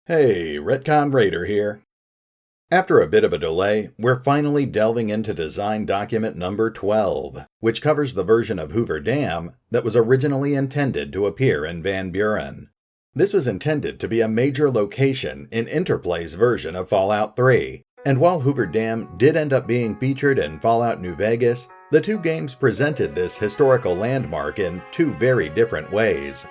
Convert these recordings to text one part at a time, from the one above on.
Hey, RetconRaider here. After a bit of a delay, we're finally delving into design document number 12, which covers the version of Hoover Dam that was originally intended to appear in Van Buren. This was intended to be a major location in Interplay's version of Fallout 3, and while Hoover Dam did end up being featured in Fallout New Vegas, the two games presented this historical landmark in two very different ways.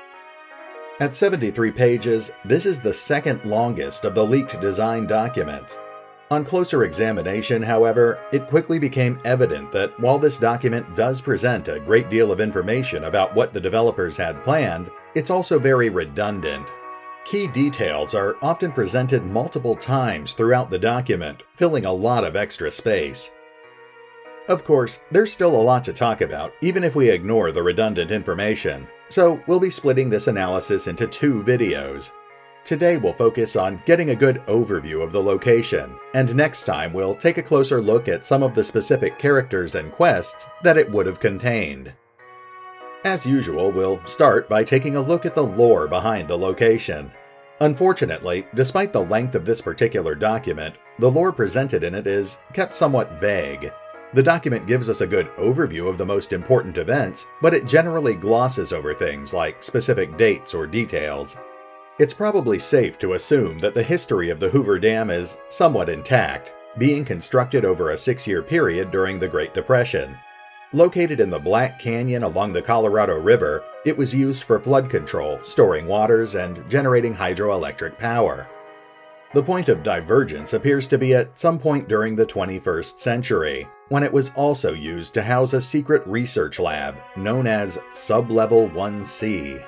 At 73 pages, this is the second longest of the leaked design documents. On closer examination, however, it quickly became evident that while this document does present a great deal of information about what the developers had planned, it's also very redundant. Key details are often presented multiple times throughout the document, filling a lot of extra space. Of course, there's still a lot to talk about, even if we ignore the redundant information. So we'll be splitting this analysis into two videos. Today we'll focus on getting a good overview of the location, and next time we'll take a closer look at some of the specific characters and quests that it would have contained. As usual, we'll start by taking a look at the lore behind the location. Unfortunately, despite the length of this particular document, the lore presented in it is kept somewhat vague. The document gives us a good overview of the most important events, but it generally glosses over things like specific dates or details. It's probably safe to assume that the history of the Hoover Dam is somewhat intact, being constructed over a 6-year period during the Great Depression. Located in the Black Canyon along the Colorado River, it was used for flood control, storing waters, and generating hydroelectric power. The point of divergence appears to be at some point during the 21st century, when it was also used to house a secret research lab known as Sublevel 1C.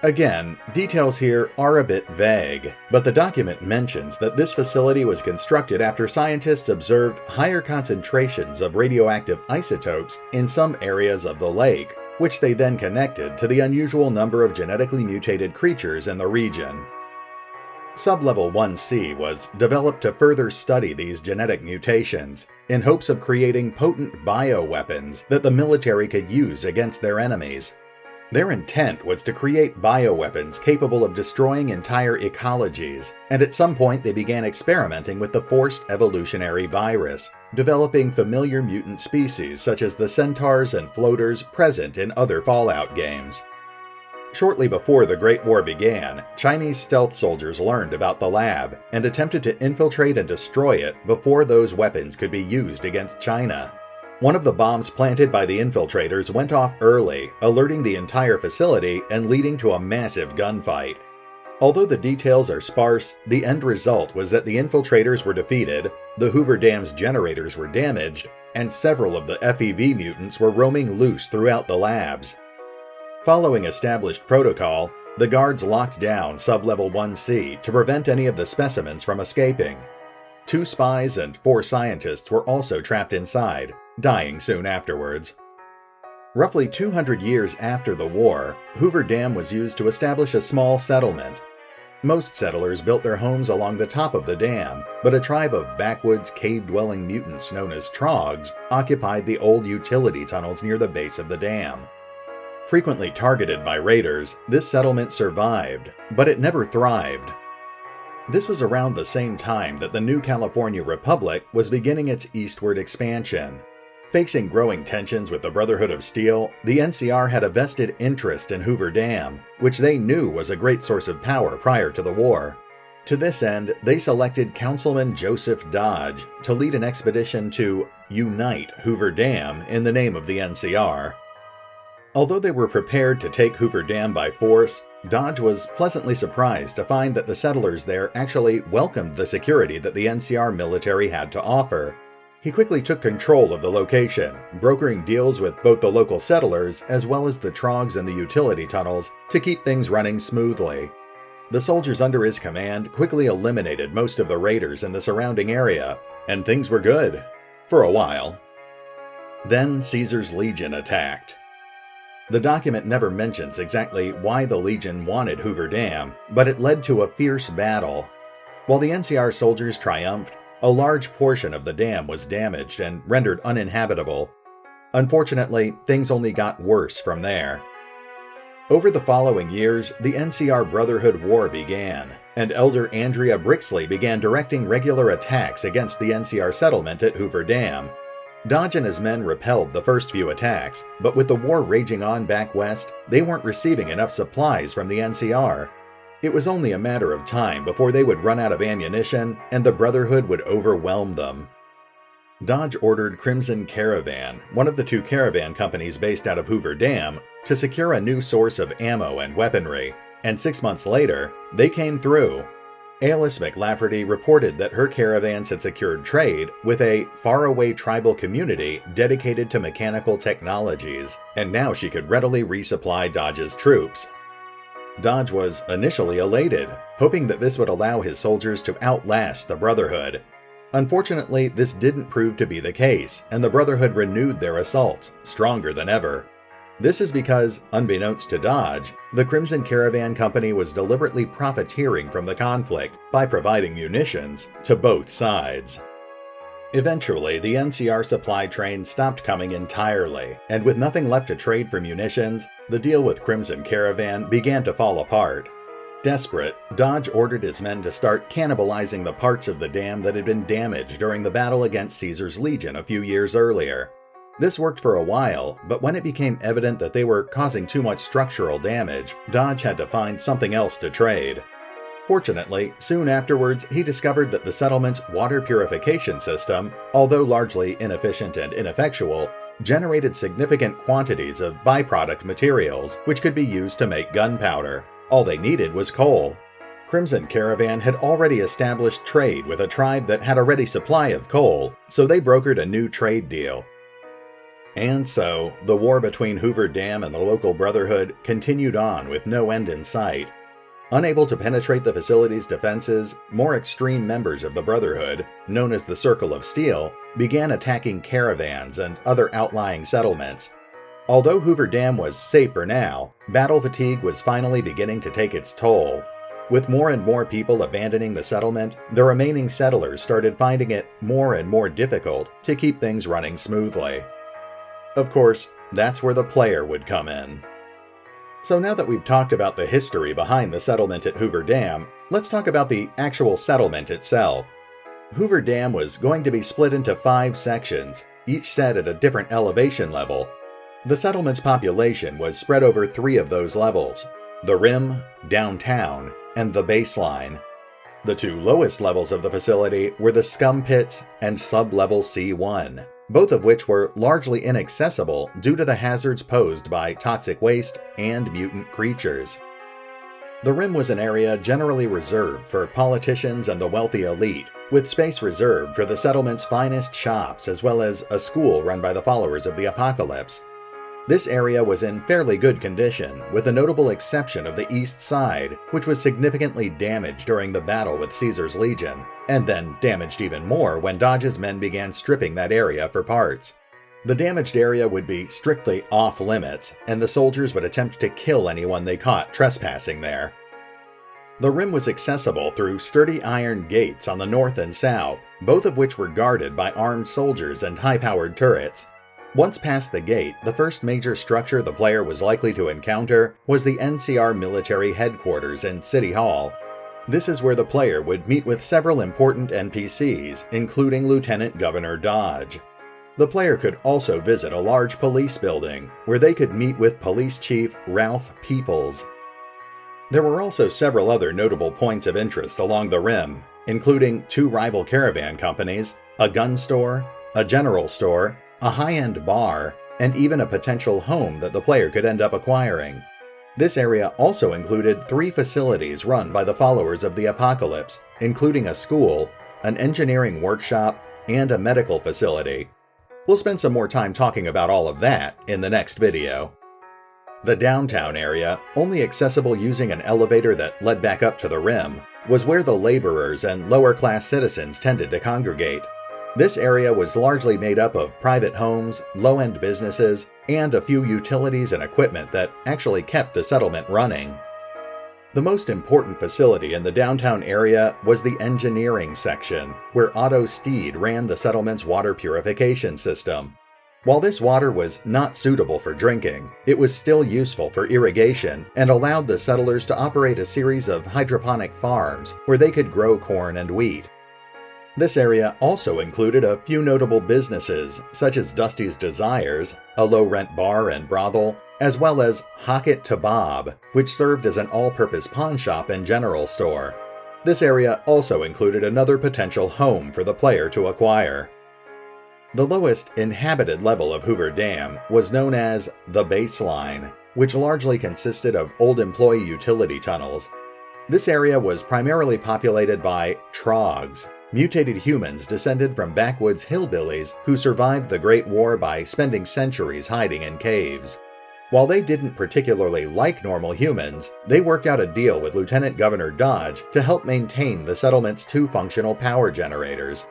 Again, details here are a bit vague, but the document mentions that this facility was constructed after scientists observed higher concentrations of radioactive isotopes in some areas of the lake, which they then connected to the unusual number of genetically mutated creatures in the region. Sublevel 1C was developed to further study these genetic mutations, in hopes of creating potent bioweapons that the military could use against their enemies. Their intent was to create bioweapons capable of destroying entire ecologies, and at some point they began experimenting with the forced evolutionary virus, developing familiar mutant species such as the centaurs and floaters present in other Fallout games. Shortly before the Great War began, Chinese stealth soldiers learned about the lab and attempted to infiltrate and destroy it before those weapons could be used against China. One of the bombs planted by the infiltrators went off early, alerting the entire facility and leading to a massive gunfight. Although the details are sparse, the end result was that the infiltrators were defeated, the Hoover Dam's generators were damaged, and several of the FEV mutants were roaming loose throughout the labs. Following established protocol, the guards locked down Sublevel 1C to prevent any of the specimens from escaping. 2 spies and 4 scientists were also trapped inside, dying soon afterwards. Roughly 200 years after the war, Hoover Dam was used to establish a small settlement. Most settlers built their homes along the top of the dam, but a tribe of backwoods, cave-dwelling mutants known as Troggs occupied the old utility tunnels near the base of the dam. Frequently targeted by raiders, this settlement survived, but it never thrived. This was around the same time that the new California Republic was beginning its eastward expansion. Facing growing tensions with the Brotherhood of Steel, the NCR had a vested interest in Hoover Dam, which they knew was a great source of power prior to the war. To this end, they selected Councilman Joseph Dodge to lead an expedition to unite Hoover Dam in the name of the NCR. Although they were prepared to take Hoover Dam by force, Dodge was pleasantly surprised to find that the settlers there actually welcomed the security that the NCR military had to offer. He quickly took control of the location, brokering deals with both the local settlers as well as the Troggs and the utility tunnels to keep things running smoothly. The soldiers under his command quickly eliminated most of the raiders in the surrounding area, and things were good. For a while. Then Caesar's Legion attacked. The document never mentions exactly why the Legion wanted Hoover Dam, but it led to a fierce battle. While the NCR soldiers triumphed, a large portion of the dam was damaged and rendered uninhabitable. Unfortunately, things only got worse from there. Over the following years, the Ncr Brotherhood War began. and Elder Andrea Brixley began directing regular attacks against the NCR settlement at Hoover Dam. Dodge and his men repelled the first few attacks, but with the war raging on back west, they weren't receiving enough supplies from the NCR. It was only a matter of time before they would run out of ammunition and the Brotherhood would overwhelm them. Dodge ordered Crimson Caravan, one of the two caravan companies based out of Hoover Dam, to secure a new source of ammo and weaponry, and 6 months later, they came through. Alice McLafferty reported that her caravans had secured trade with a faraway tribal community dedicated to mechanical technologies, and now she could readily resupply Dodge's troops. Dodge was initially elated, hoping that this would allow his soldiers to outlast the Brotherhood. Unfortunately, this didn't prove to be the case, and the Brotherhood renewed their assaults, stronger than ever. This is because, unbeknownst to Dodge, the Crimson Caravan Company was deliberately profiteering from the conflict by providing munitions to both sides. Eventually, the NCR supply train stopped coming entirely, and with nothing left to trade for munitions, the deal with Crimson Caravan began to fall apart. Desperate, Dodge ordered his men to start cannibalizing the parts of the dam that had been damaged during the battle against Caesar's Legion a few years earlier. This worked for a while, but when it became evident that they were causing too much structural damage, Dodge had to find something else to trade. Fortunately, soon afterwards, he discovered that the settlement's water purification system, although largely inefficient and ineffectual, generated significant quantities of byproduct materials which could be used to make gunpowder. All they needed was coal. Crimson Caravan had already established trade with a tribe that had a ready supply of coal, so they brokered a new trade deal. And so, the war between Hoover Dam and the local Brotherhood continued on with no end in sight. Unable to penetrate the facility's defenses, more extreme members of the Brotherhood, known as the Circle of Steel, began attacking caravans and other outlying settlements. Although Hoover Dam was safe for now, battle fatigue was finally beginning to take its toll. With more and more people abandoning the settlement, the remaining settlers started finding it more and more difficult to keep things running smoothly. Of course, that's where the player would come in. So now that we've talked about the history behind the settlement at Hoover Dam, let's talk about the actual settlement itself. Hoover Dam was going to be split into 5 sections, each set at a different elevation level. The settlement's population was spread over 3 of those levels: the Rim, Downtown, and the Baseline. The 2 lowest levels of the facility were the Scum Pits and Sub-Level C1, both of which were largely inaccessible due to the hazards posed by toxic waste and mutant creatures. The Rim was an area generally reserved for politicians and the wealthy elite, with space reserved for the settlement's finest shops as well as a school run by the followers of the Apocalypse. This area was in fairly good condition, with the notable exception of the east side, which was significantly damaged during the battle with Caesar's Legion, and then damaged even more when Dodge's men began stripping that area for parts. The damaged area would be strictly off-limits, and the soldiers would attempt to kill anyone they caught trespassing there. The Rim was accessible through sturdy iron gates on the north and south, both of which were guarded by armed soldiers and high-powered turrets. Once past the gate, the first major structure the player was likely to encounter was the NCR military headquarters in City Hall. This is where the player would meet with several important NPCs, including Lieutenant Governor Dodge. The player could also visit a large police building, where they could meet with Police Chief Ralph Peoples. There were also several other notable points of interest along the Rim, including 2 rival caravan companies, a gun store, a general store, a high-end bar, and even a potential home that the player could end up acquiring. This area also included 3 facilities run by the followers of the Apocalypse, including a school, an engineering workshop, and a medical facility. We'll spend some more time talking about all of that in the next video. The downtown area, only accessible using an elevator that led back up to the Rim, was where the laborers and lower-class citizens tended to congregate. This area was largely made up of private homes, low-end businesses, and a few utilities and equipment that actually kept the settlement running. The most important facility in the downtown area was the engineering section, where Otto Steed ran the settlement's water purification system. While this water was not suitable for drinking, it was still useful for irrigation and allowed the settlers to operate a series of hydroponic farms where they could grow corn and wheat. This area also included a few notable businesses, such as Dusty's Desires, a low-rent bar and brothel, as well as Hocket to Bob, which served as an all-purpose pawn shop and general store. This area also included another potential home for the player to acquire. The lowest inhabited level of Hoover Dam was known as the Baseline, which largely consisted of old employee utility tunnels. This area was primarily populated by Troggs, mutated humans descended from backwoods hillbillies who survived the Great War by spending centuries hiding in caves. While they didn't particularly like normal humans, they worked out a deal with Lieutenant Governor Dodge to help maintain the settlement's 2 functional power generators.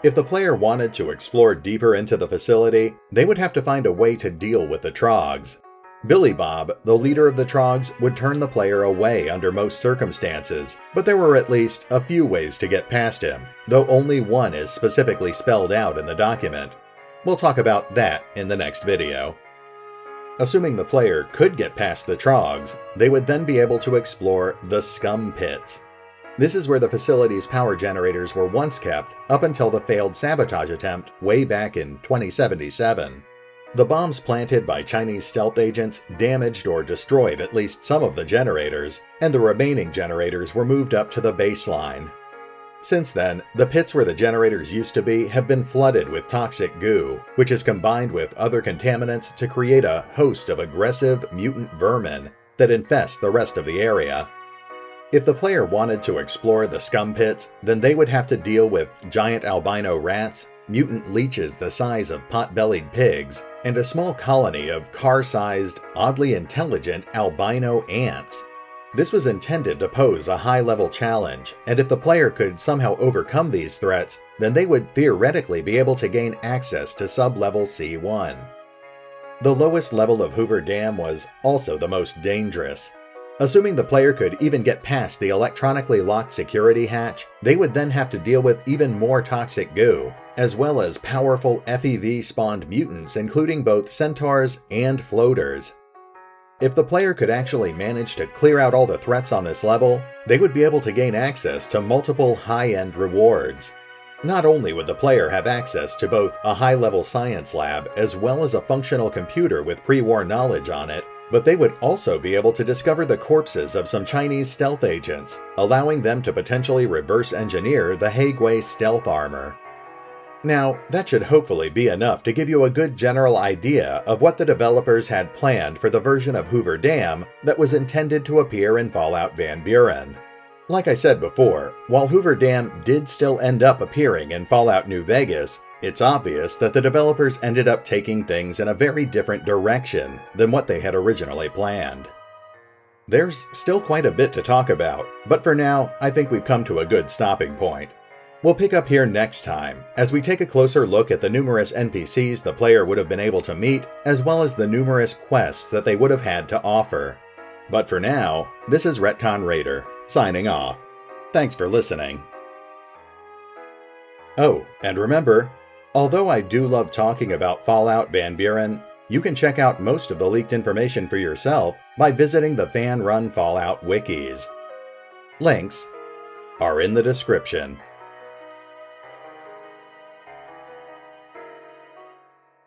If the player wanted to explore deeper into the facility, they would have to find a way to deal with the Troggs. Billy Bob, the leader of the Troggs, would turn the player away under most circumstances, but there were at least a few ways to get past him, though only one is specifically spelled out in the document. We'll talk about that in the next video. Assuming the player could get past the Troggs, they would then be able to explore the Scum Pits. This is where the facility's power generators were once kept up until the failed sabotage attempt way back in 2077. The bombs planted by Chinese stealth agents damaged or destroyed at least some of the generators, and the remaining generators were moved up to the baseline. Since then, the pits where the generators used to be have been flooded with toxic goo, which is combined with other contaminants to create a host of aggressive mutant vermin that infest the rest of the area. If the player wanted to explore the Scum Pits, then they would have to deal with giant albino rats, mutant leeches the size of pot-bellied pigs, and a small colony of car-sized, oddly intelligent albino ants. This was intended to pose a high-level challenge, and if the player could somehow overcome these threats, then they would theoretically be able to gain access to sub-level C1. The lowest level of Hoover Dam was also the most dangerous. Assuming the player could even get past the electronically locked security hatch, they would then have to deal with even more toxic goo, as well as powerful FEV-spawned mutants including both centaurs and floaters. If the player could actually manage to clear out all the threats on this level, they would be able to gain access to multiple high-end rewards. Not only would the player have access to both a high-level science lab as well as a functional computer with pre-war knowledge on it, but they would also be able to discover the corpses of some Chinese stealth agents, allowing them to potentially reverse engineer the Haegway stealth armor. Now, that should hopefully be enough to give you a good general idea of what the developers had planned for the version of Hoover Dam that was intended to appear in Fallout Van Buren. Like I said before, while Hoover Dam did still end up appearing in Fallout New Vegas, it's obvious that the developers ended up taking things in a very different direction than what they had originally planned. There's still quite a bit to talk about, but for now, I think we've come to a good stopping point. We'll pick up here next time, as we take a closer look at the numerous NPCs the player would have been able to meet, as well as the numerous quests that they would have had to offer. But for now, this is RetconRaider, signing off. Thanks for listening. Oh, and remember, although I do love talking about Fallout Van Buren, you can check out most of the leaked information for yourself by visiting the fan-run Fallout Wikis. Links are in the description.